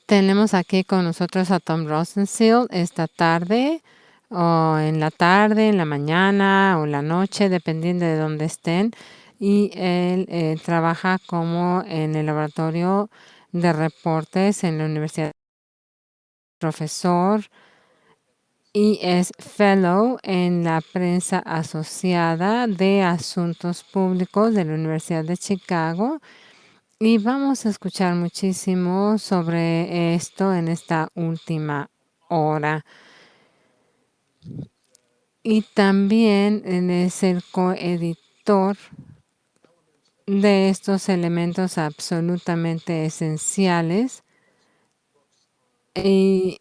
Tenemos aquí con nosotros a Tom Rosenstiel esta tarde, o en la tarde, en la mañana o en la noche, dependiendo de dónde estén. Y él trabaja como en el laboratorio de reportes en la universidad, profesor, y es fellow en la prensa asociada de asuntos públicos de la Universidad de Chicago. Y vamos a escuchar muchísimo sobre esto en esta última hora. Y también es el coeditor de estos elementos absolutamente esenciales y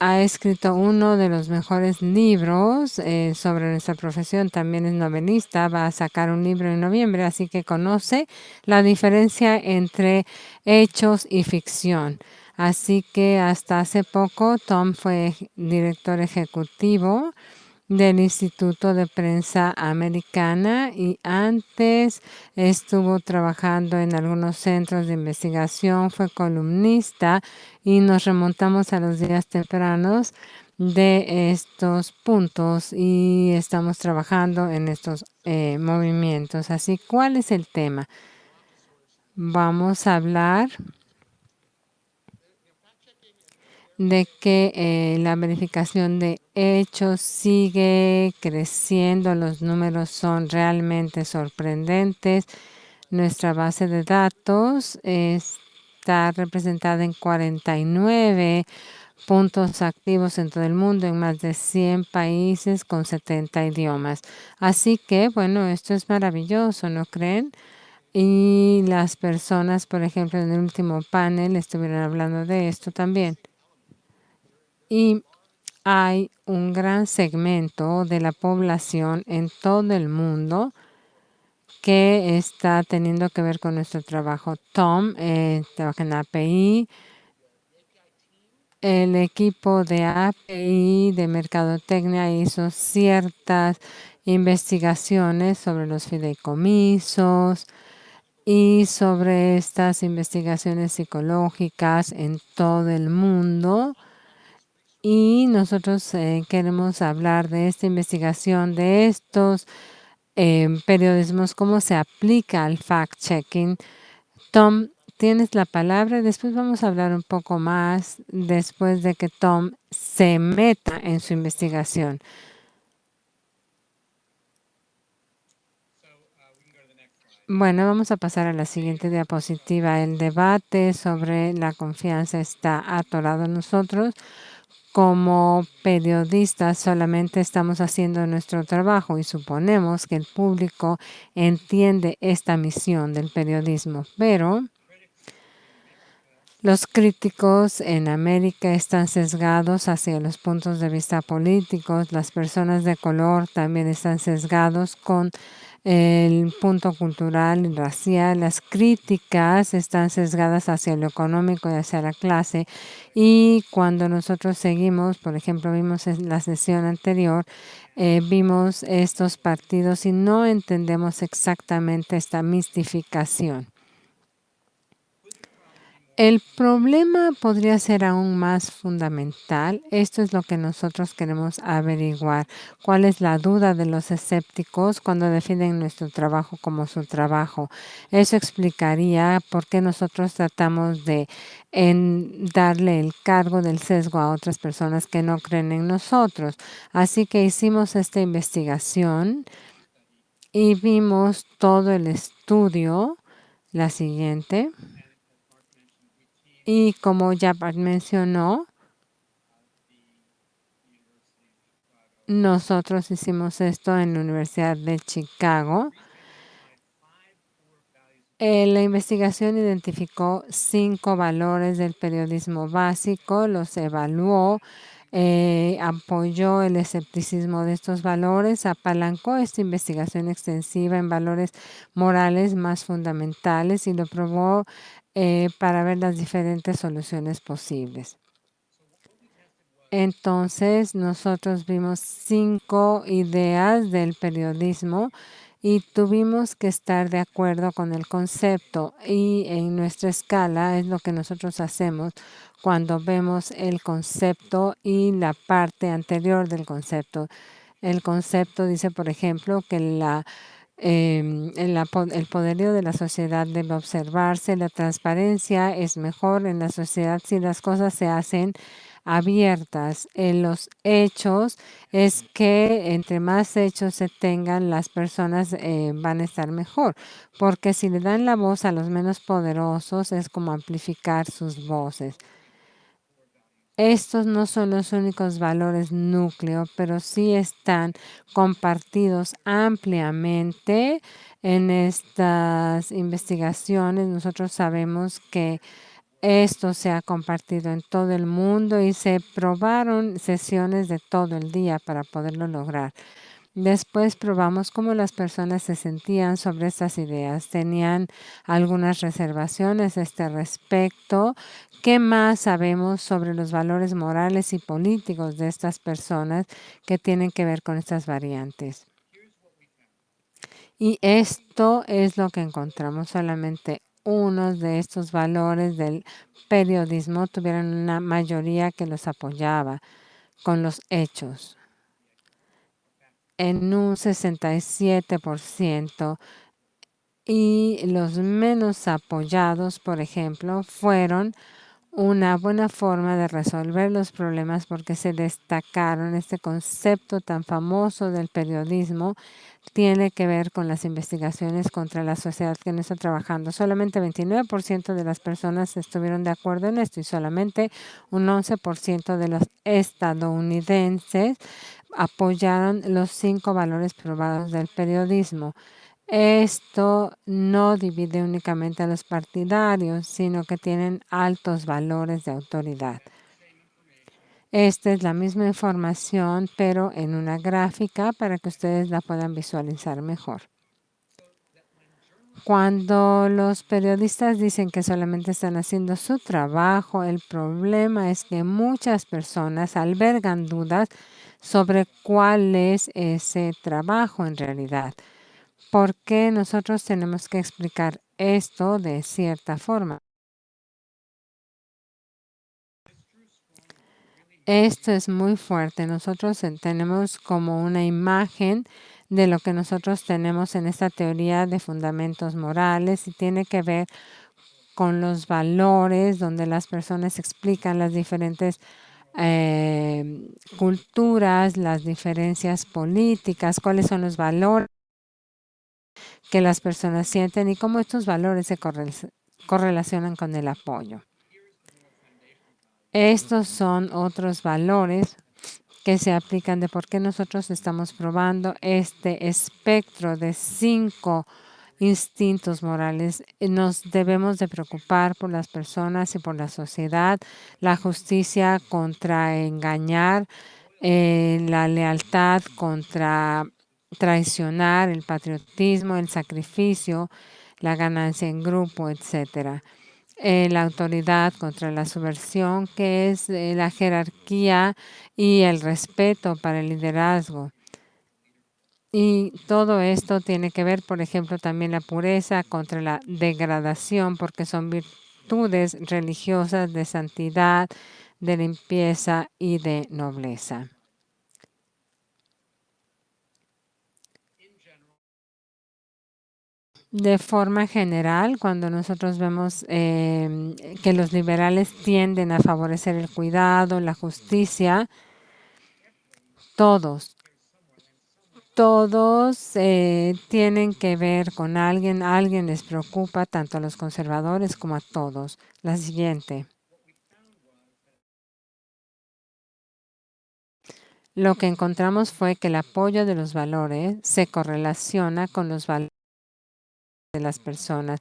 ha escrito uno de los mejores libros sobre nuestra profesión. También es novelista, va a sacar un libro en noviembre, así que conoce la diferencia entre hechos y ficción. Así que hasta hace poco Tom fue director ejecutivo del Instituto de Prensa Americana y antes estuvo trabajando en algunos centros de investigación, fue columnista y nos remontamos a los días tempranos de estos puntos y estamos trabajando en estos movimientos. Así, ¿cuál es el tema? Vamos a hablar de que la verificación de hechos sigue creciendo, los números son realmente sorprendentes. Nuestra base de datos está representada en 49 puntos activos en todo el mundo, en más de 100 países con 70 idiomas. Así que, bueno, esto es maravilloso, ¿no creen? Y las personas, por ejemplo, en el último panel estuvieron hablando de esto también. Y hay un gran segmento de la población en todo el mundo que está teniendo que ver con nuestro trabajo. Tom trabaja en API. El equipo de API de Mercadotecnia hizo ciertas investigaciones sobre los fideicomisos y sobre estas investigaciones psicológicas en todo el mundo. Y nosotros queremos hablar de esta investigación, de estos periodismos, cómo se aplica al fact-checking. Tom, tienes la palabra y después vamos a hablar un poco más después de que Tom se meta en su investigación. Bueno, vamos a pasar a la siguiente diapositiva. El debate sobre la confianza está atorado en nosotros. Como periodistas solamente estamos haciendo nuestro trabajo y suponemos que el público entiende esta misión del periodismo, pero los críticos en América están sesgados hacia los puntos de vista políticos, las personas de color también están sesgados con el punto cultural y racial, las críticas están sesgadas hacia lo económico y hacia la clase. Y cuando nosotros seguimos, por ejemplo, vimos en la sesión anterior, vimos estos partidos y no entendemos exactamente esta mistificación. El problema podría ser aún más fundamental. Esto es lo que nosotros queremos averiguar. ¿Cuál es la duda de los escépticos cuando definen nuestro trabajo como su trabajo? Eso explicaría por qué nosotros tratamos de darle el cargo del sesgo a otras personas que no creen en nosotros. Así que hicimos esta investigación y vimos todo el estudio. La siguiente. Y como ya mencionó, nosotros hicimos esto en la Universidad de Chicago. La investigación identificó 5 valores del periodismo básico, los evaluó, apoyó el escepticismo de estos valores, apalancó esta investigación extensiva en valores morales más fundamentales y lo probó para ver las diferentes soluciones posibles. Entonces, nosotros vimos 5 ideas del periodismo y tuvimos que estar de acuerdo con el concepto, y en nuestra escala es lo que nosotros hacemos cuando vemos el concepto y la parte anterior del concepto. El concepto dice, por ejemplo, que el poderío de la sociedad debe observarse. La transparencia es mejor en la sociedad si las cosas se hacen abiertas. En los hechos es que entre más hechos se tengan, las personas van a estar mejor, porque si le dan la voz a los menos poderosos es como amplificar sus voces. Estos no son los únicos valores núcleo, pero sí están compartidos ampliamente en estas investigaciones. Nosotros sabemos que esto se ha compartido en todo el mundo y se probaron sesiones de todo el día para poderlo lograr. Después probamos cómo las personas se sentían sobre estas ideas. Tenían algunas reservaciones a este respecto. ¿Qué más sabemos sobre los valores morales y políticos de estas personas que tienen que ver con estas variantes? Y esto es lo que encontramos. Solamente unos de estos valores del periodismo tuvieron una mayoría que los apoyaba con los hechos. En un 67%, y los menos apoyados, por ejemplo, fueron una buena forma de resolver los problemas porque se destacaron. Este concepto tan famoso del periodismo tiene que ver con las investigaciones contra la sociedad que no está trabajando. Solamente 29% de las personas estuvieron de acuerdo en esto y solamente un 11% de los estadounidenses apoyaron los 5 valores probados del periodismo. Esto no divide únicamente a los partidarios, sino que tienen altos valores de autoridad. Esta es la misma información, pero en una gráfica para que ustedes la puedan visualizar mejor. Cuando los periodistas dicen que solamente están haciendo su trabajo, el problema es que muchas personas albergan dudas sobre cuál es ese trabajo en realidad. ¿Por qué nosotros tenemos que explicar esto de cierta forma? Esto es muy fuerte. Nosotros tenemos como una imagen de lo que nosotros tenemos en esta teoría de fundamentos morales y tiene que ver con los valores, donde las personas explican las diferentes culturas, las diferencias políticas, cuáles son los valores que las personas sienten y cómo estos valores se correlacionan con el apoyo. Estos son otros valores que se aplican de por qué nosotros estamos probando este espectro de 5 instintos morales. Nos debemos de preocupar por las personas y por la sociedad, la justicia contra engañar, la lealtad contra traicionar, el patriotismo, el sacrificio, la ganancia en grupo, etcétera. La autoridad contra la subversión, que es la jerarquía y el respeto para el liderazgo. Y todo esto tiene que ver, por ejemplo, también la pureza contra la degradación, porque son virtudes religiosas de santidad, de limpieza y de nobleza. De forma general, cuando nosotros vemos que los liberales tienden a favorecer el cuidado, la justicia, todos tienen que ver con alguien les preocupa tanto a los conservadores como a todos. La siguiente. Lo que encontramos fue que el apoyo de los valores se correlaciona con los valores de las personas.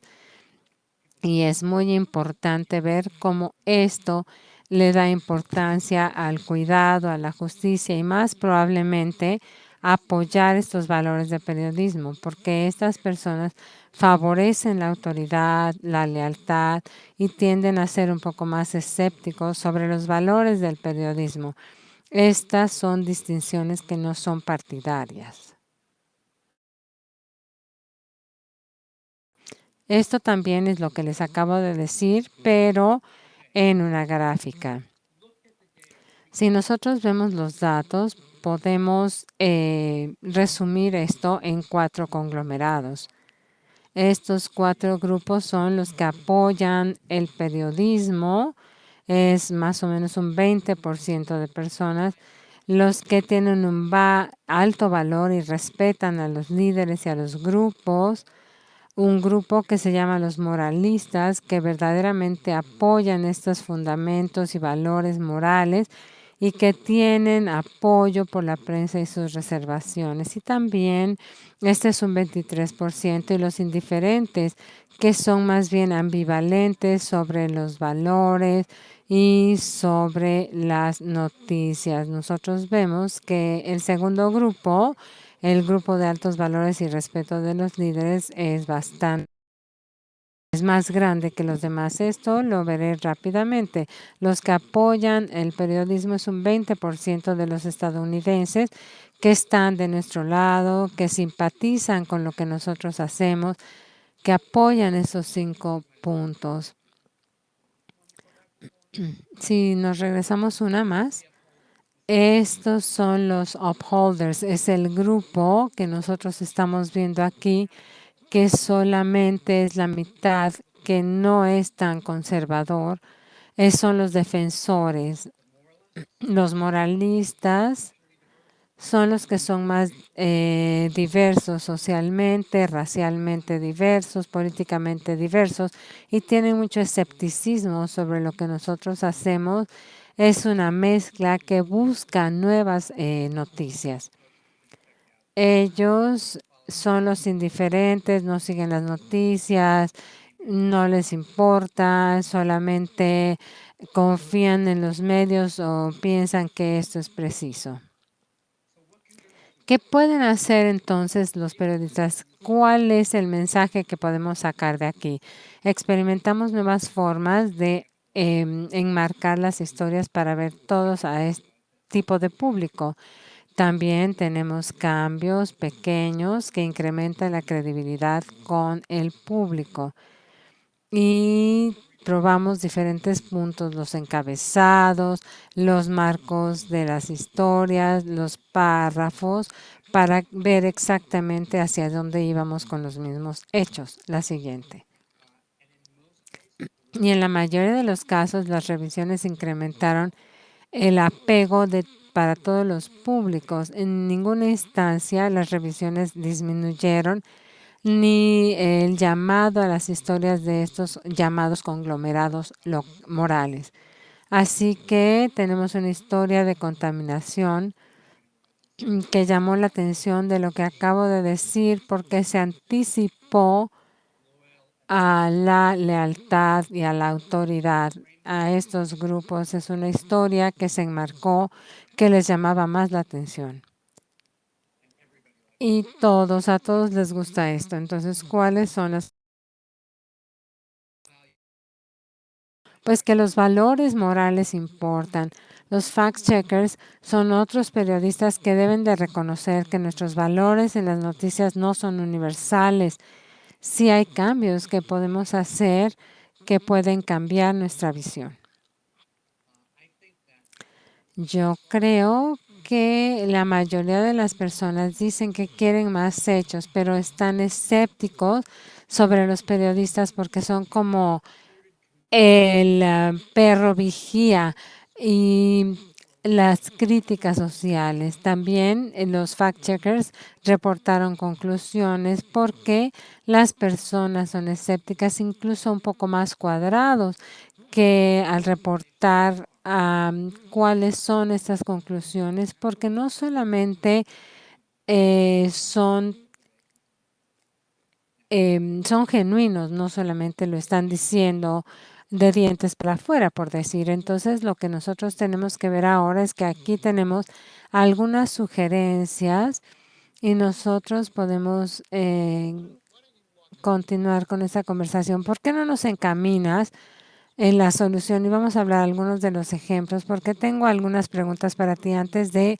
Y es muy importante ver cómo esto le da importancia al cuidado, a la justicia y más probablemente apoyar estos valores de periodismo, porque estas personas favorecen la autoridad, la lealtad y tienden a ser un poco más escépticos sobre los valores del periodismo. Estas son distinciones que no son partidarias. Esto también es lo que les acabo de decir, pero en una gráfica. Si nosotros vemos los datos, podemos resumir esto en 4 conglomerados. Estos 4 grupos son los que apoyan el periodismo, es más o menos un 20% de personas, los que tienen un alto valor y respetan a los líderes y a los grupos, un grupo que se llama los moralistas, que verdaderamente apoyan estos fundamentos y valores morales y que tienen apoyo por la prensa y sus reservaciones. Y también este es un 23%, y los indiferentes, que son más bien ambivalentes sobre los valores y sobre las noticias. Nosotros vemos que el segundo grupo, el grupo de altos valores y respeto de los líderes, es más grande que los demás. Esto lo veré rápidamente. Los que apoyan el periodismo es un 20% de los estadounidenses que están de nuestro lado, que simpatizan con lo que nosotros hacemos, que apoyan esos 5 puntos. Si nos regresamos una más, estos son los upholders. Es el grupo que nosotros estamos viendo aquí, que solamente es la mitad, que no es tan conservador. Son los defensores. Los moralistas son los que son más diversos socialmente, racialmente diversos, políticamente diversos, y tienen mucho escepticismo sobre lo que nosotros hacemos. Es una mezcla que busca nuevas noticias. Ellos son los indiferentes, no siguen las noticias, no les importa, solamente confían en los medios o piensan que esto es preciso. ¿Qué pueden hacer entonces los periodistas? ¿Cuál es el mensaje que podemos sacar de aquí? Experimentamos nuevas formas de enmarcar las historias para ver todos a este tipo de público. También tenemos cambios pequeños que incrementan la credibilidad con el público. Y probamos diferentes puntos, los encabezados, los marcos de las historias, los párrafos, para ver exactamente hacia dónde íbamos con los mismos hechos. La siguiente. Y en la mayoría de los casos, las revisiones incrementaron el apego para todos los públicos. En ninguna instancia las revisiones disminuyeron ni el llamado a las historias de estos llamados conglomerados morales. Así que tenemos una historia de contaminación que llamó la atención de lo que acabo de decir, porque se anticipó a la lealtad y a la autoridad a estos grupos. Es una historia que se enmarcó, que les llamaba más la atención. Y a todos les gusta esto. Entonces, ¿cuáles son las? Pues que los valores morales importan. Los fact-checkers son otros periodistas que deben de reconocer que nuestros valores en las noticias no son universales. Sí hay cambios que podemos hacer que pueden cambiar nuestra visión. Yo creo que la mayoría de las personas dicen que quieren más hechos, pero están escépticos sobre los periodistas porque son como el perro vigía y las críticas sociales. También los fact-checkers reportaron conclusiones porque las personas son escépticas, incluso un poco más cuadrados, que al reportar cuáles son estas conclusiones, porque no solamente son genuinos, no solamente lo están diciendo de dientes para afuera, por decir. Entonces, lo que nosotros tenemos que ver ahora es que aquí tenemos algunas sugerencias y nosotros podemos continuar con esta conversación. ¿Por qué no nos encaminas en la solución? Y vamos a hablar algunos de los ejemplos, porque tengo algunas preguntas para ti antes de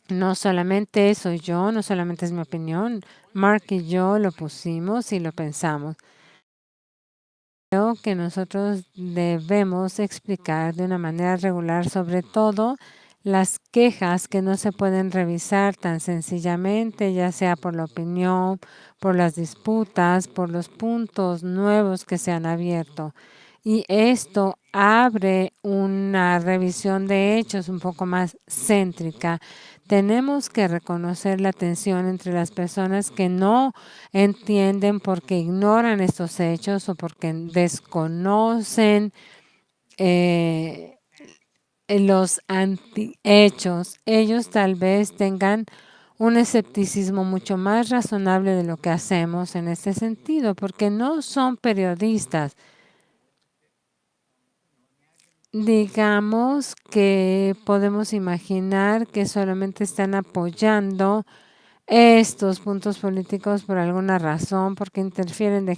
No solamente soy yo, no solamente es mi opinión. Mark y yo lo pusimos y lo pensamos. Creo que nosotros debemos explicar de una manera regular, sobre todo las quejas que no se pueden revisar tan sencillamente, ya sea por la opinión, por las disputas, por los puntos nuevos que se han abierto. Y esto abre una revisión de hechos un poco más céntrica. Tenemos que reconocer la tensión entre las personas que no entienden porque ignoran estos hechos o porque desconocen los antihechos. Ellos tal vez tengan un escepticismo mucho más razonable de lo que hacemos en este sentido, porque no son periodistas. Digamos que podemos imaginar que solamente están apoyando estos puntos políticos por alguna razón, porque interfieren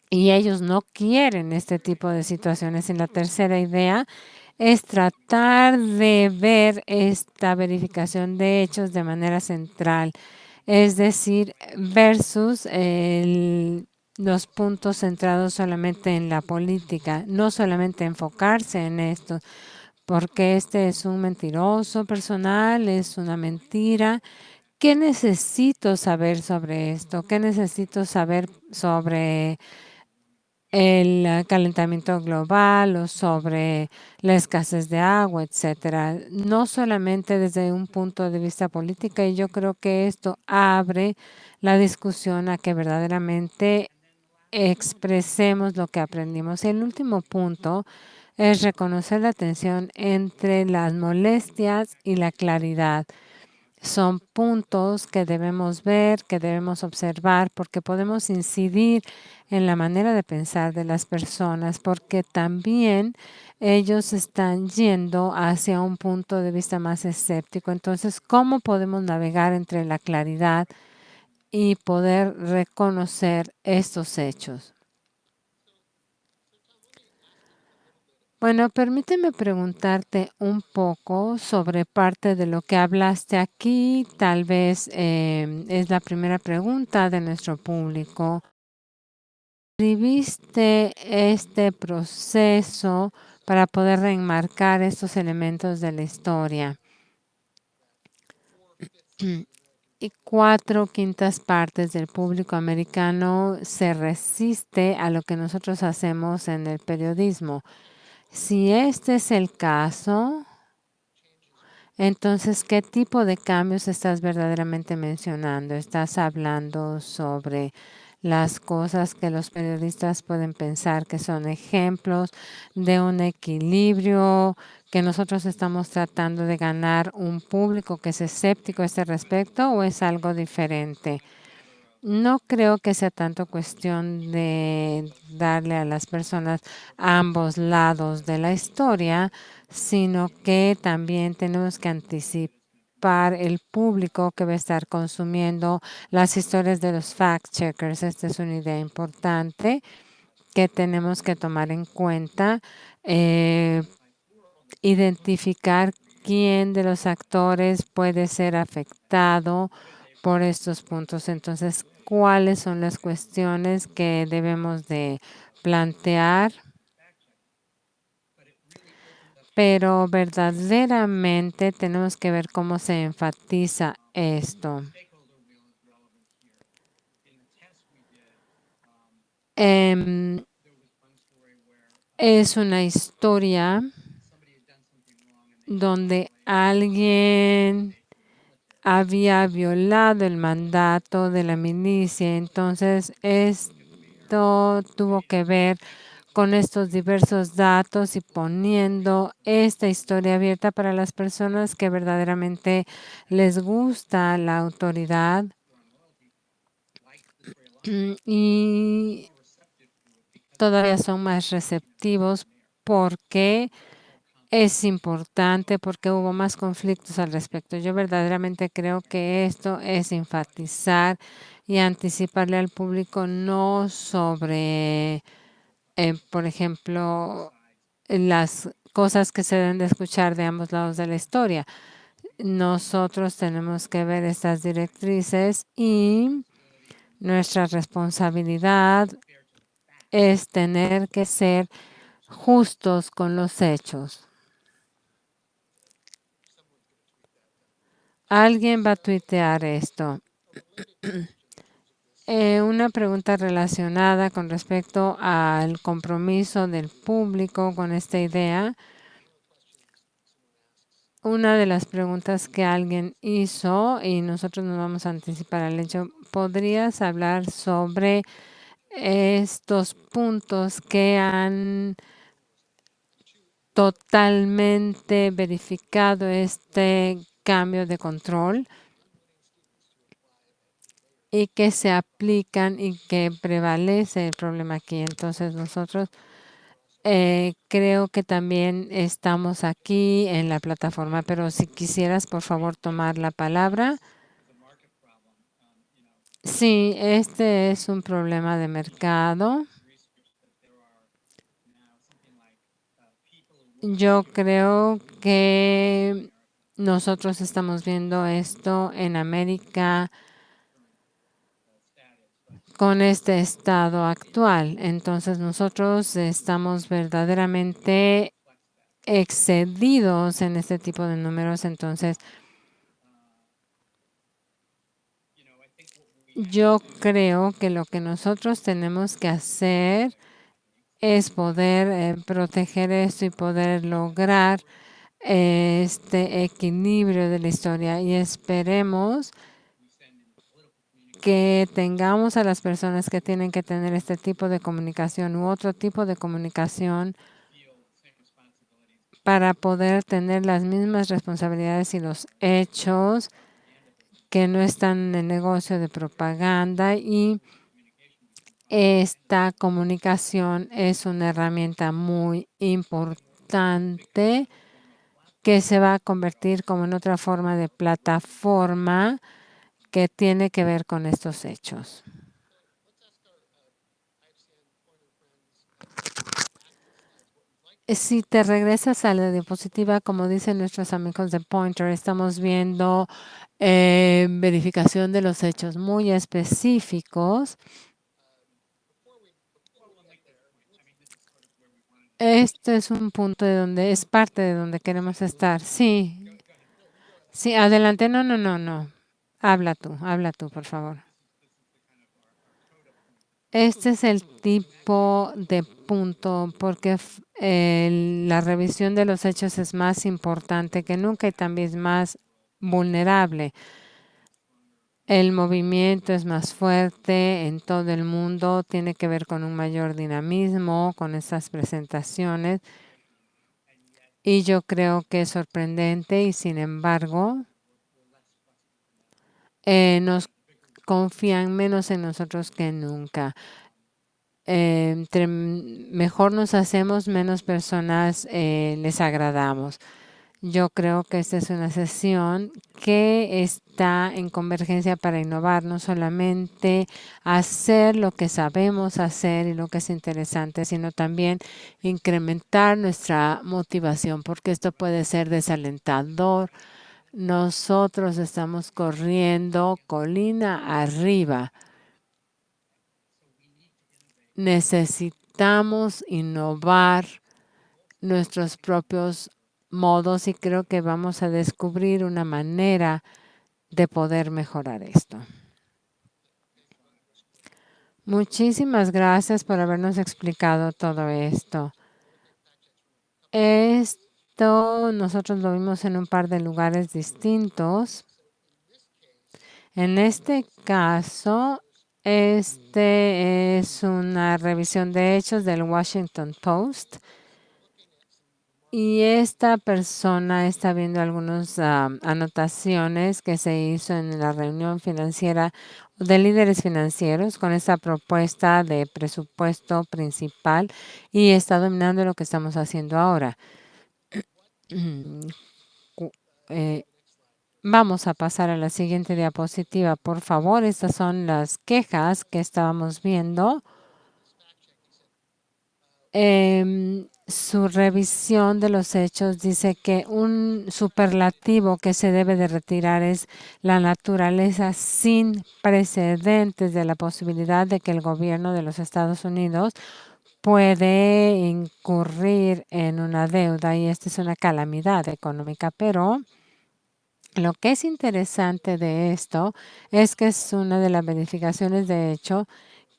y ellos no quieren este tipo de situaciones. Y la tercera idea es tratar de ver esta verificación de hechos de manera central, es decir, versus los puntos centrados solamente en la política, no solamente enfocarse en esto, porque este es un mentiroso personal, es una mentira. ¿Qué necesito saber sobre esto? ¿Qué necesito saber sobre el calentamiento global o sobre la escasez de agua, etcétera? No solamente desde un punto de vista político, y yo creo que esto abre la discusión a que verdaderamente expresemos lo que aprendimos. El último punto es reconocer la tensión entre las molestias y la claridad. Son puntos que debemos ver, que debemos observar, porque podemos incidir en la manera de pensar de las personas, porque también ellos están yendo hacia un punto de vista más escéptico. Entonces, ¿cómo podemos navegar entre la claridad y poder reconocer estos hechos? Bueno, permíteme preguntarte un poco sobre parte de lo que hablaste aquí. Tal vez es la primera pregunta de nuestro público. ¿Viviste este proceso para poder reenmarcar estos elementos de la historia? Y 4/5 del público americano se resiste a lo que nosotros hacemos en el periodismo. Si este es el caso, entonces, ¿qué tipo de cambios estás verdaderamente mencionando? ¿Estás hablando sobre las cosas que los periodistas pueden pensar que son ejemplos de un equilibrio, que nosotros estamos tratando de ganar un público que es escéptico a este respecto, o es algo diferente? No creo que sea tanto cuestión de darle a las personas ambos lados de la historia, sino que también tenemos que anticipar el público que va a estar consumiendo las historias de los fact-checkers. Esta es una idea importante que tenemos que tomar en cuenta. Identificar quién de los actores puede ser afectado por estos puntos. Entonces, ¿cuáles son las cuestiones que debemos de plantear? Pero verdaderamente tenemos que ver cómo se enfatiza esto. Es una historia donde alguien había violado el mandato de la milicia. Entonces, esto tuvo que ver con estos diversos datos y poniendo esta historia abierta para las personas que verdaderamente les gusta la autoridad y todavía son más receptivos porque es importante, porque hubo más conflictos al respecto. Yo verdaderamente creo que esto es enfatizar y anticiparle al público no sobre, por ejemplo, las cosas que se deben de escuchar de ambos lados de la historia. Nosotros tenemos que ver estas directrices y nuestra responsabilidad es tener que ser justos con los hechos. Alguien va a tuitear esto. Una pregunta relacionada con respecto al compromiso del público con esta idea. Una de las preguntas que alguien hizo, y nosotros nos vamos a anticipar al hecho, ¿podrías hablar sobre estos puntos que han totalmente verificado este cambio de control y que se aplican y que prevalece el problema aquí? Entonces nosotros creo que también estamos aquí en la plataforma, pero si quisieras por favor tomar la palabra. Sí, este es un problema de mercado. Yo creo que nosotros estamos viendo esto en América con este estado actual. Entonces nosotros estamos verdaderamente excedidos en este tipo de números. Entonces yo creo que lo que nosotros tenemos que hacer es poder proteger esto y poder lograr este equilibrio de la historia, y esperemos que tengamos a las personas que tienen que tener este tipo de comunicación u otro tipo de comunicación para poder tener las mismas responsabilidades y los hechos, que no están en el negocio de propaganda. Y esta comunicación es una herramienta muy importante que se va a convertir como en otra forma de plataforma que tiene que ver con estos hechos. Si te regresas a la diapositiva, como dicen nuestros amigos de Pointer, estamos viendo verificación de los hechos muy específicos. Este es un punto de donde es parte de donde queremos estar. Sí, sí, adelante. No, no, no, no. Habla tú, por favor. Este es el tipo de punto porque la revisión de los hechos es más importante que nunca y también es más vulnerable. El movimiento es más fuerte en todo el mundo, tiene que ver con un mayor dinamismo, con estas presentaciones. Y yo creo que es sorprendente y sin embargo nos confían menos en nosotros que nunca. Entre mejor nos hacemos, menos personas les agradamos. Yo creo que esta es una sesión que está en convergencia para innovar, no solamente hacer lo que sabemos hacer y lo que es interesante, sino también incrementar nuestra motivación, porque esto puede ser desalentador. Nosotros estamos corriendo colina arriba. Necesitamos innovar nuestros propios modos y creo que vamos a descubrir una manera de poder mejorar esto. Muchísimas gracias por habernos explicado todo esto. Esto nosotros lo vimos en un par de lugares distintos. En este caso, este es una revisión de hechos del Washington Post. Y esta persona está viendo algunas anotaciones que se hizo en la reunión financiera de líderes financieros con esta propuesta de presupuesto principal y está dominando lo que estamos haciendo ahora. Vamos a pasar a la siguiente diapositiva, por favor. Estas son las quejas que estábamos viendo. su revisión de los hechos dice que un superlativo que se debe de retirar es la naturaleza sin precedentes de la posibilidad de que el gobierno de los Estados Unidos puede incurrir en una deuda y esta es una calamidad económica, pero lo que es interesante de esto es que es una de las verificaciones de hecho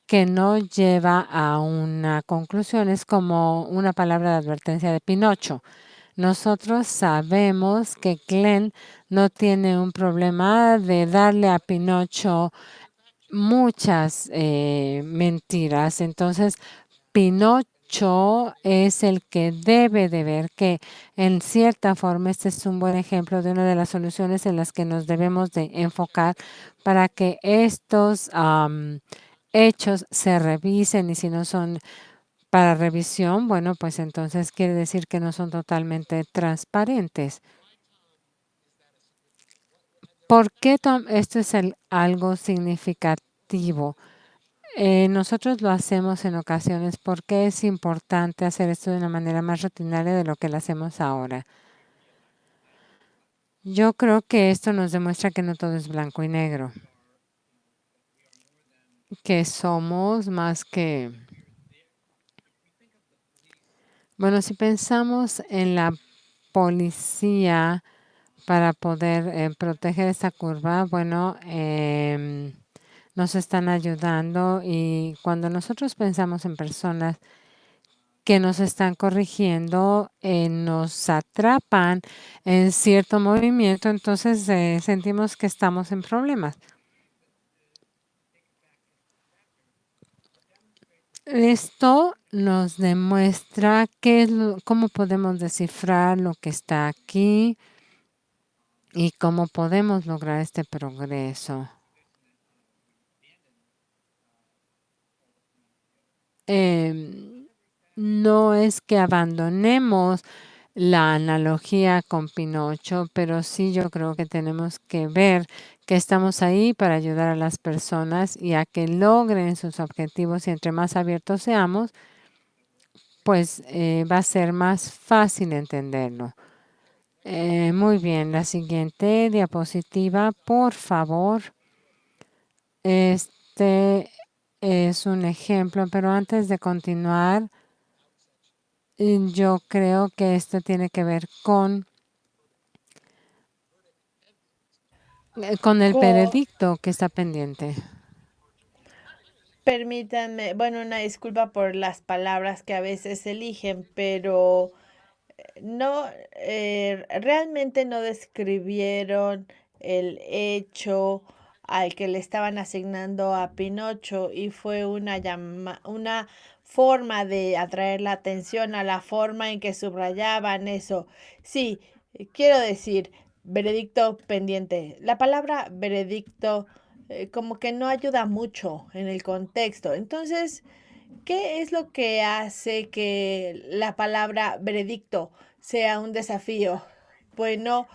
que no lleva a una conclusión, es como una palabra de advertencia de Pinocho. Nosotros sabemos que Glenn no tiene un problema de darle a Pinocho muchas mentiras. Entonces, Pinocho es el que debe de ver que en cierta forma este es un buen ejemplo de una de las soluciones en las que nos debemos de enfocar para que estos hechos se revisen y si no son para revisión, bueno, pues entonces quiere decir que no son totalmente transparentes. ¿Por qué esto es algo significativo? Nosotros lo hacemos en ocasiones porque es importante hacer esto de una manera más rutinaria de lo que lo hacemos ahora. Yo creo que esto nos demuestra que no todo es blanco y negro, que somos más que... Bueno, si pensamos en la policía para poder proteger esta curva, bueno, nos están ayudando y cuando nosotros pensamos en personas que nos están corrigiendo, nos atrapan en cierto movimiento, entonces sentimos que estamos en problemas. Esto nos demuestra cómo podemos descifrar lo que está aquí y cómo podemos lograr este progreso. No es que abandonemos la analogía con Pinocho, pero sí yo creo que tenemos que ver que estamos ahí para ayudar a las personas y a que logren sus objetivos y entre más abiertos seamos, pues va a ser más fácil entenderlo. Muy bien, la siguiente diapositiva, por favor. Este es un ejemplo, pero antes de continuar, yo creo que esto tiene que ver con el Co- veredicto que está pendiente. Permítanme, bueno, una disculpa por las palabras que a veces eligen, pero no, realmente no describieron el hecho al que le estaban asignando a Pinocho y fue una forma de atraer la atención a la forma en que subrayaban eso. Sí, quiero decir, veredicto pendiente. La palabra veredicto como que no ayuda mucho en el contexto. Entonces, ¿qué es lo que hace que la palabra veredicto sea un desafío? Bueno,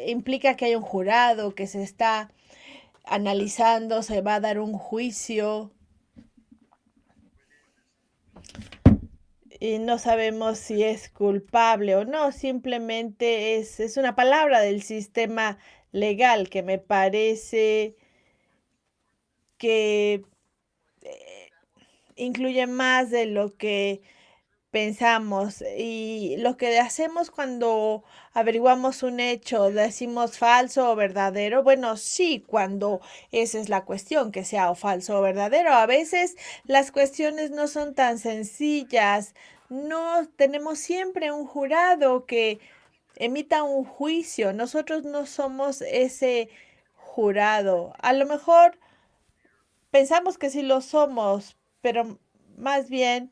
implica que hay un jurado que se está analizando, se va a dar un juicio y no sabemos si es culpable o no, simplemente es una palabra del sistema legal que me parece que incluye más de lo que pensamos y lo que hacemos cuando averiguamos un hecho, decimos falso o verdadero. Bueno, sí, cuando esa es la cuestión, que sea o falso o verdadero. A veces las cuestiones no son tan sencillas. No tenemos siempre un jurado que emita un juicio. Nosotros no somos ese jurado. A lo mejor pensamos que sí lo somos, pero más bien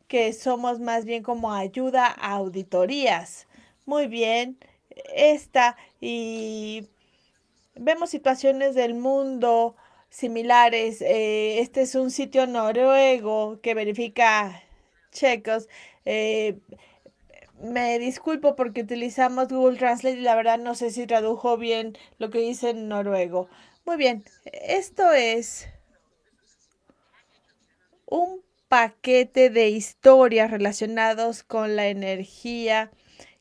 que somos más bien como ayuda a auditorías. Muy bien, esta y vemos situaciones del mundo similares. Este es un sitio noruego que verifica checos. Eh, Me disculpo porque utilizamos Google Translate y la verdad no sé si tradujo bien lo que dice en noruego. Muy bien, esto es un paquete de historias relacionados con la energía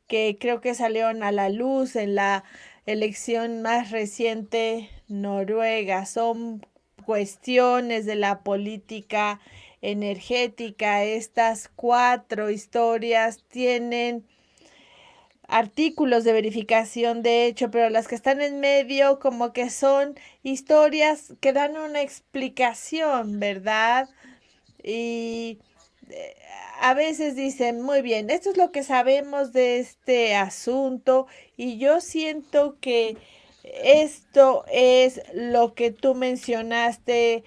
que creo que salieron a la luz en la elección más reciente noruega. Son cuestiones de la política energética. Estas 4 historias tienen artículos de verificación de hecho, pero las que están en medio como que son historias que dan una explicación, ¿verdad? Y a veces dicen, muy bien, esto es lo que sabemos de este asunto y yo siento que esto es lo que tú mencionaste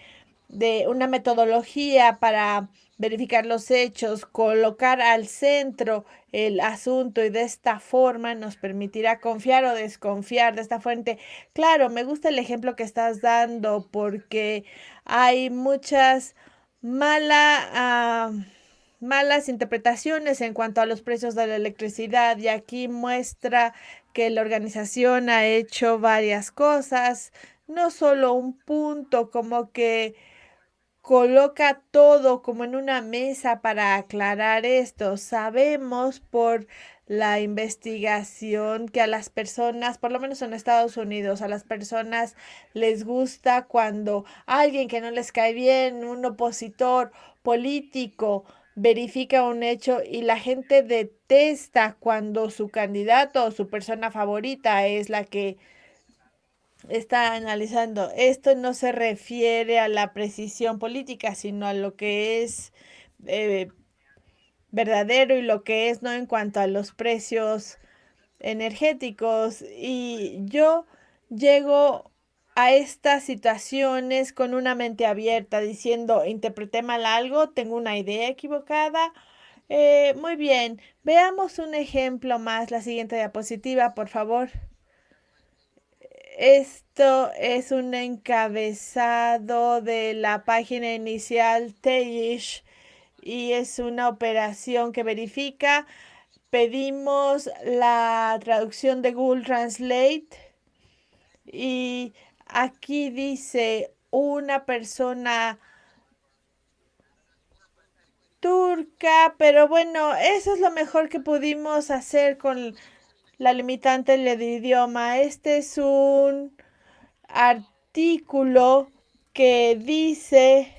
de una metodología para verificar los hechos, colocar al centro el asunto y de esta forma nos permitirá confiar o desconfiar de esta fuente. Claro, me gusta el ejemplo que estás dando porque hay muchas malas interpretaciones en cuanto a los precios de la electricidad y aquí muestra que la organización ha hecho varias cosas, no solo un punto, como que coloca todo como en una mesa para aclarar esto. Sabemos por la investigación que a las personas, por lo menos en Estados Unidos, a las personas les gusta cuando alguien que no les cae bien, un opositor político, verifica un hecho y la gente detesta cuando su candidato o su persona favorita es la que está analizando. Esto no se refiere a la precisión política, sino a lo que es eh, verdadero y lo que es no en cuanto a los precios energéticos. Y yo llego a estas situaciones con una mente abierta, diciendo, interpreté mal algo, tengo una idea equivocada. Muy bien, veamos un ejemplo más, la siguiente diapositiva, por favor. Esto es un encabezado de la página inicial Teyish y es una operación que verifica. Pedimos la traducción de Google Translate y aquí dice una persona turca, pero bueno, eso es lo mejor que pudimos hacer con la limitante del idioma. Este es un artículo que dice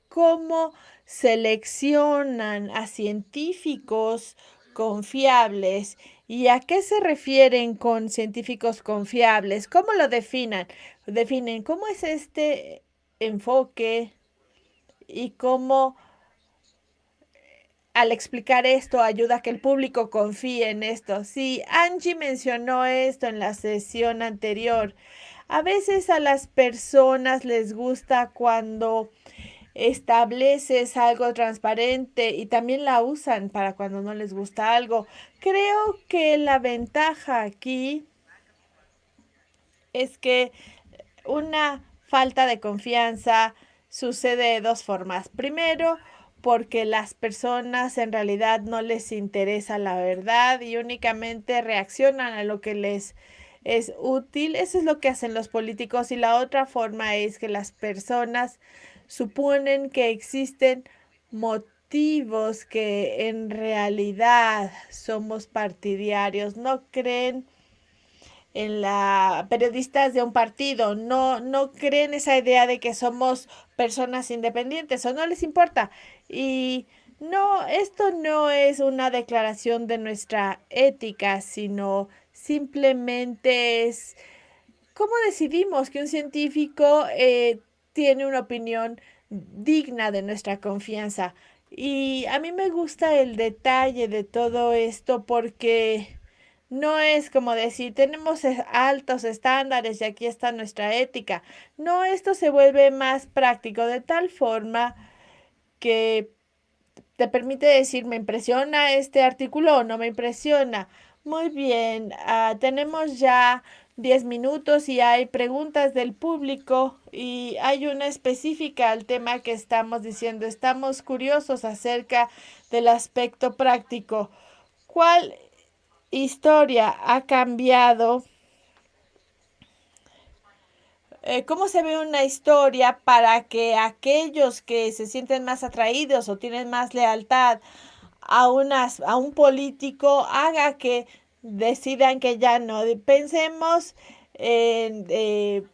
cómo seleccionan a científicos confiables. ¿Y a qué se refieren con científicos confiables? ¿Cómo lo definen cómo es este enfoque y cómo al explicar esto ayuda a que el público confíe en esto. Sí, Angie mencionó esto en la sesión anterior. A veces a las personas les gusta cuando estableces algo transparente y también la usan para cuando no les gusta algo. Creo que la ventaja aquí es que una falta de confianza sucede de 2 formas. Primero, porque las personas en realidad no les interesa la verdad y únicamente reaccionan a lo que les es útil. Eso es lo que hacen los políticos. Y la otra forma es que las personas suponen que existen motivos que en realidad somos partidarios. No creen en la periodistas de un partido, no creen esa idea de que somos personas independientes o no les importa. Y no, esto no es una declaración de nuestra ética, sino simplemente es cómo decidimos que un científico tiene una opinión digna de nuestra confianza. Y a mí me gusta el detalle de todo esto porque no es como decir, tenemos altos estándares y aquí está nuestra ética. No, esto se vuelve más práctico de tal forma que te permite decir, ¿me impresiona este artículo o no me impresiona? Muy bien, tenemos ya 10 minutos y hay preguntas del público y hay una específica al tema que estamos diciendo. Estamos curiosos acerca del aspecto práctico. ¿Cuál historia ha cambiado cómo se ve una historia para que aquellos que se sienten más atraídos o tienen más lealtad a un político haga que decidan que ya no. Pensemos en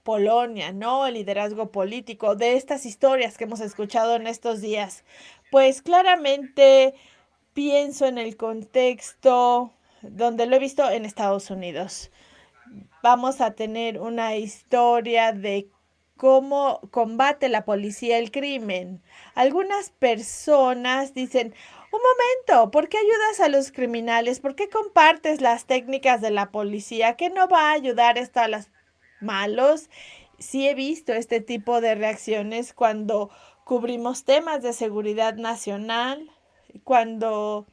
Polonia, ¿no? El liderazgo político de estas historias que hemos escuchado en estos días. Pues claramente pienso en el contexto donde lo he visto en Estados Unidos. Vamos a tener una historia de cómo combate la policía el crimen. Algunas personas dicen, un momento, ¿por qué ayudas a los criminales? ¿Por qué compartes las técnicas de la policía? ¿Qué no va a ayudar esto a los malos? Sí he visto este tipo de reacciones cuando cubrimos temas de seguridad nacional, cuando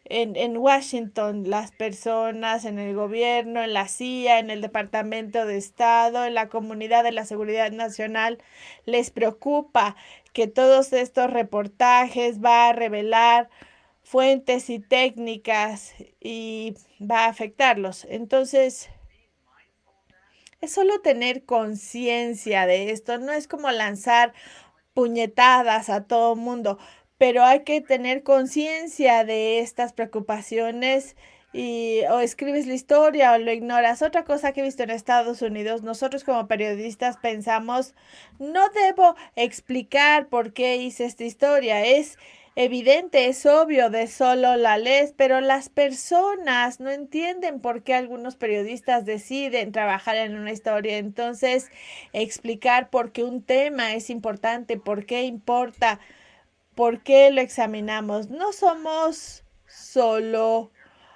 en Washington, las personas en el gobierno, en la CIA, en el Departamento de Estado, en la comunidad de la seguridad nacional, les preocupa que todos estos reportajes va a revelar fuentes y técnicas y va a afectarlos. Entonces, es solo tener conciencia de esto, no es como lanzar puñetadas a todo mundo, pero hay que tener conciencia de estas preocupaciones y o escribes la historia o lo ignoras. Otra cosa que he visto en Estados Unidos, nosotros como periodistas pensamos, no debo explicar por qué hice esta historia, es evidente, es obvio, de solo la lees, pero las personas no entienden por qué algunos periodistas deciden trabajar en una historia. Entonces, explicar por qué un tema es importante, por qué importa, por qué lo examinamos. No somos solo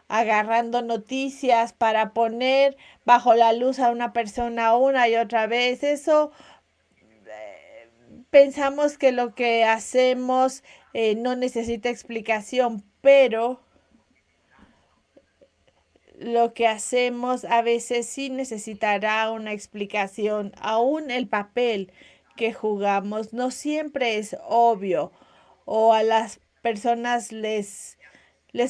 agarrando noticias para poner bajo la luz a una persona una y otra vez. Eso pensamos que lo que hacemos no necesita explicación, pero lo que hacemos a veces sí necesitará una explicación. Aún el papel que jugamos no siempre es obvio o a las personas les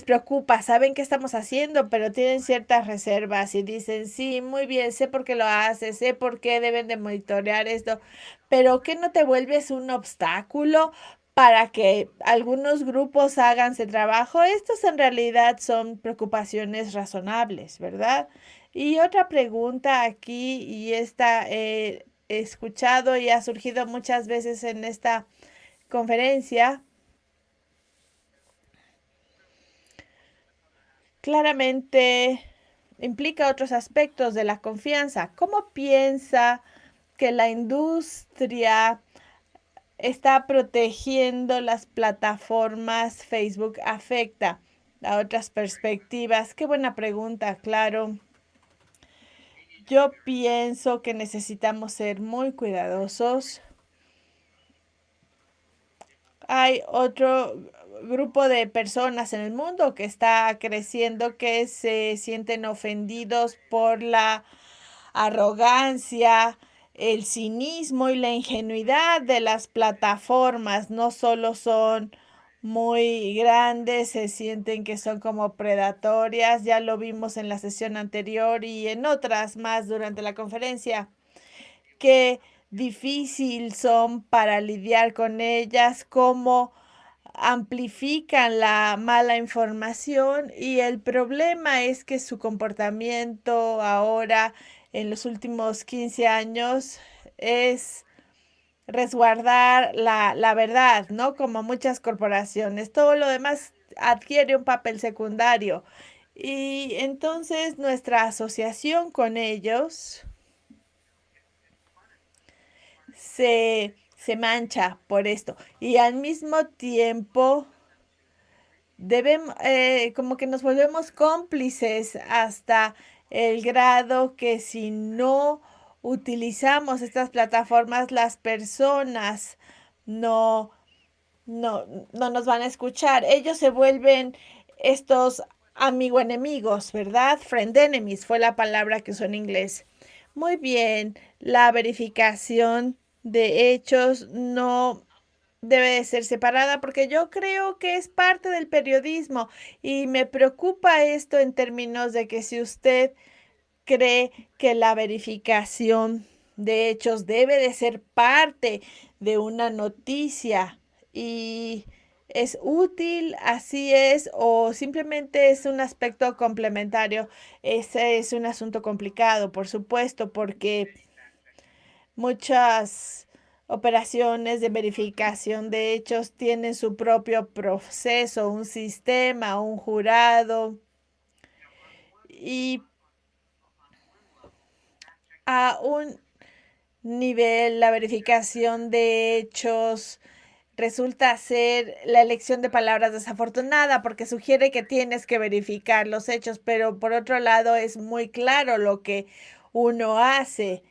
preocupa, saben qué estamos haciendo, pero tienen ciertas reservas y dicen, sí, muy bien, sé por qué lo haces, sé por qué deben de monitorear esto, pero ¿qué no te vuelves un obstáculo para que algunos grupos hagan ese trabajo? Estos en realidad son preocupaciones razonables, ¿verdad? Y otra pregunta aquí, y esta he escuchado y ha surgido muchas veces en esta conferencia, claramente implica otros aspectos de la confianza. ¿Cómo piensa que la industria está protegiendo las plataformas? Facebook afecta a otras perspectivas. Qué buena pregunta, claro. Yo pienso que necesitamos ser muy cuidadosos. Hay otro grupo de personas en el mundo que está creciendo que se sienten ofendidos por la arrogancia, el cinismo y la ingenuidad de las plataformas. No solo son muy grandes, se sienten que son como predatorias. Ya lo vimos en la sesión anterior y en otras más durante la conferencia. Qué difícil son para lidiar con ellas, cómo amplifican la mala información y el problema es que su comportamiento ahora en los últimos 15 años es resguardar la verdad, ¿no? Como muchas corporaciones. Todo lo demás adquiere un papel secundario. Y entonces nuestra asociación con ellos se mancha por esto. Y al mismo tiempo debemos, como que nos volvemos cómplices hasta el grado que si no utilizamos estas plataformas, las personas no, no nos van a escuchar. Ellos se vuelven estos amigo enemigos, ¿verdad? Friend enemies fue la palabra que usó en inglés. Muy bien, la verificación de hechos no debe de ser separada porque yo creo que es parte del periodismo y me preocupa esto en términos de que si usted cree que la verificación de hechos debe de ser parte de una noticia y es útil, así es, o simplemente es un aspecto complementario. Ese es un asunto complicado, por supuesto, porque muchas operaciones de verificación de hechos tienen su propio proceso, un sistema, un jurado y a un nivel la verificación de hechos resulta ser la elección de palabras desafortunada porque sugiere que tienes que verificar los hechos, pero por otro lado es muy claro lo que uno hace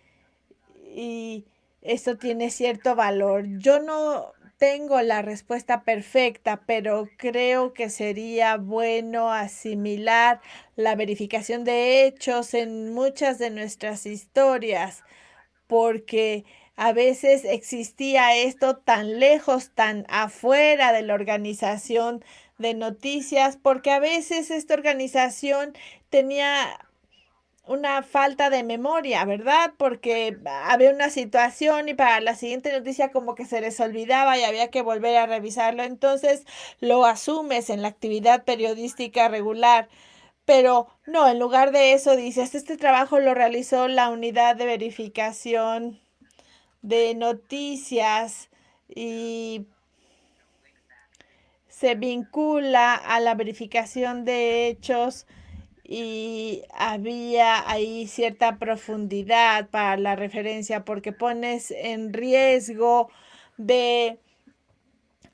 y esto tiene cierto valor. Yo no tengo la respuesta perfecta, pero creo que sería bueno asimilar la verificación de hechos en muchas de nuestras historias porque a veces existía esto tan lejos, tan afuera de la organización de noticias, porque a veces esta organización tenía una falta de memoria, ¿verdad? Porque había una situación y para la siguiente noticia como que se les olvidaba y había que volver a revisarlo. Entonces lo asumes en la actividad periodística regular. Pero no, en lugar de eso dices, este trabajo lo realizó la unidad de verificación de noticias y se vincula a la verificación de hechos y había ahí cierta profundidad para la referencia porque pones en riesgo de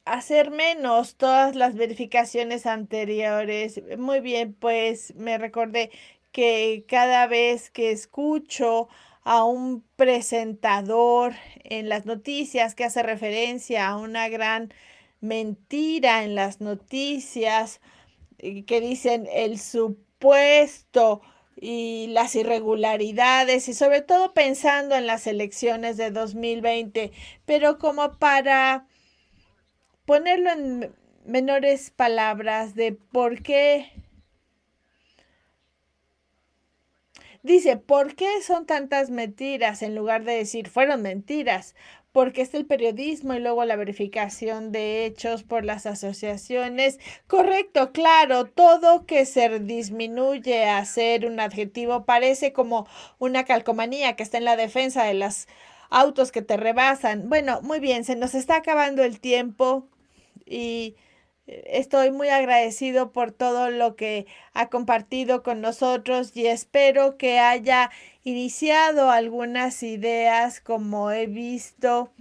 hacer menos todas las verificaciones anteriores. Muy bien, pues me recordé que cada vez que escucho a un presentador en las noticias que hace referencia a una gran mentira en las noticias, que dicen el supuesto y las irregularidades y sobre todo pensando en las elecciones de 2020, pero como para ponerlo en menores palabras de por qué. Dice, ¿por qué son tantas mentiras? En lugar de decir, fueron mentiras. Porque es el periodismo y luego la verificación de hechos por las asociaciones. Correcto, claro, todo que se disminuye a ser un adjetivo parece como una calcomanía que está en la defensa de los autos que te rebasan. Bueno, muy bien, se nos está acabando el tiempo y estoy muy agradecido por todo lo que ha compartido con nosotros y espero que haya iniciado algunas ideas como he visto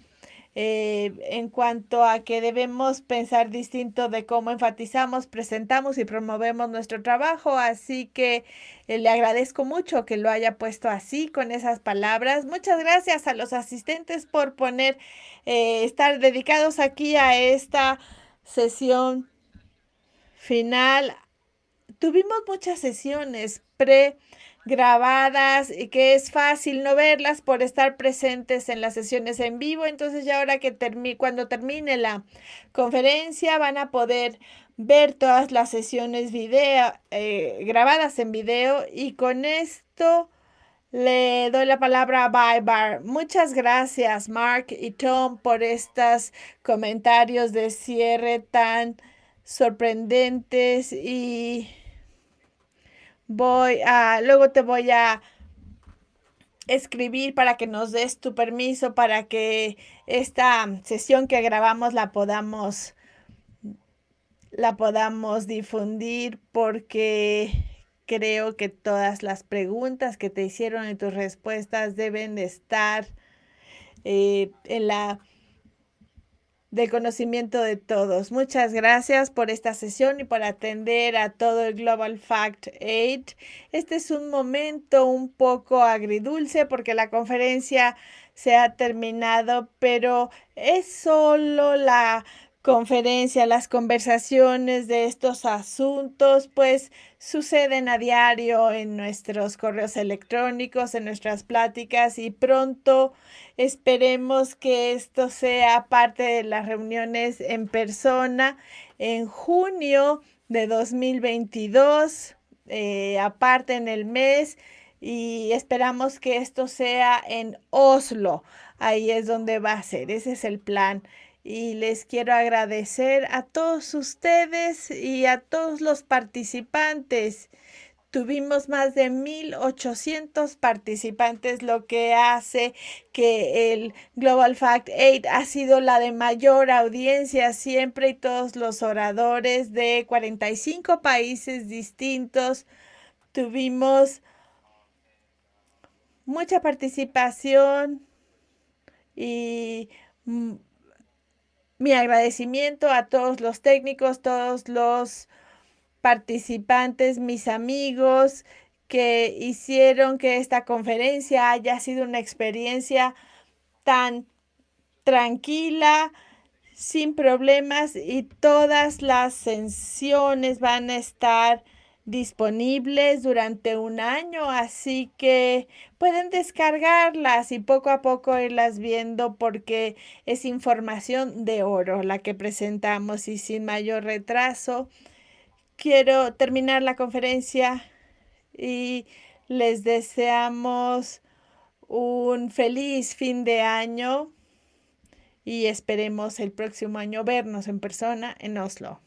en cuanto a que debemos pensar distinto de cómo enfatizamos, presentamos y promovemos nuestro trabajo. Así que le agradezco mucho que lo haya puesto así con esas palabras. Muchas gracias a los asistentes por estar dedicados aquí a esta sesión final. Tuvimos muchas sesiones pregrabadas y que es fácil no verlas por estar presentes en las sesiones en vivo. Entonces ya ahora que cuando termine la conferencia van a poder ver todas las sesiones grabadas en video y con esto le doy la palabra a Bye Bar. Muchas gracias Mark y Tom por estos comentarios de cierre tan sorprendentes y luego te voy a escribir para que nos des tu permiso para que esta sesión que grabamos la podamos difundir porque creo que todas las preguntas que te hicieron y tus respuestas deben de estar en la del conocimiento de todos. Muchas gracias por esta sesión y por atender a todo el Global Fact Aid. Este es un momento un poco agridulce porque la conferencia se ha terminado, pero es solo la conferencia, las conversaciones de estos asuntos, pues suceden a diario en nuestros correos electrónicos, en nuestras pláticas y pronto esperemos que esto sea parte de las reuniones en persona en junio de 2022, aparte en el mes y esperamos que esto sea en Oslo. Ahí es donde va a ser, ese es el plan. Y les quiero agradecer a todos ustedes y a todos los participantes. Tuvimos más de 1,800 participantes, lo que hace que el Global Fact 8 ha sido la de mayor audiencia siempre, y todos los oradores de 45 países distintos. Tuvimos mucha participación y mi agradecimiento a todos los técnicos, todos los participantes, mis amigos que hicieron que esta conferencia haya sido una experiencia tan tranquila, sin problemas, y todas las sesiones van a estar disponibles durante un año, así que pueden descargarlas y poco a poco irlas viendo porque es información de oro la que presentamos. Y sin mayor retraso, quiero terminar la conferencia y les deseamos un feliz fin de año y esperemos el próximo año vernos en persona en Oslo.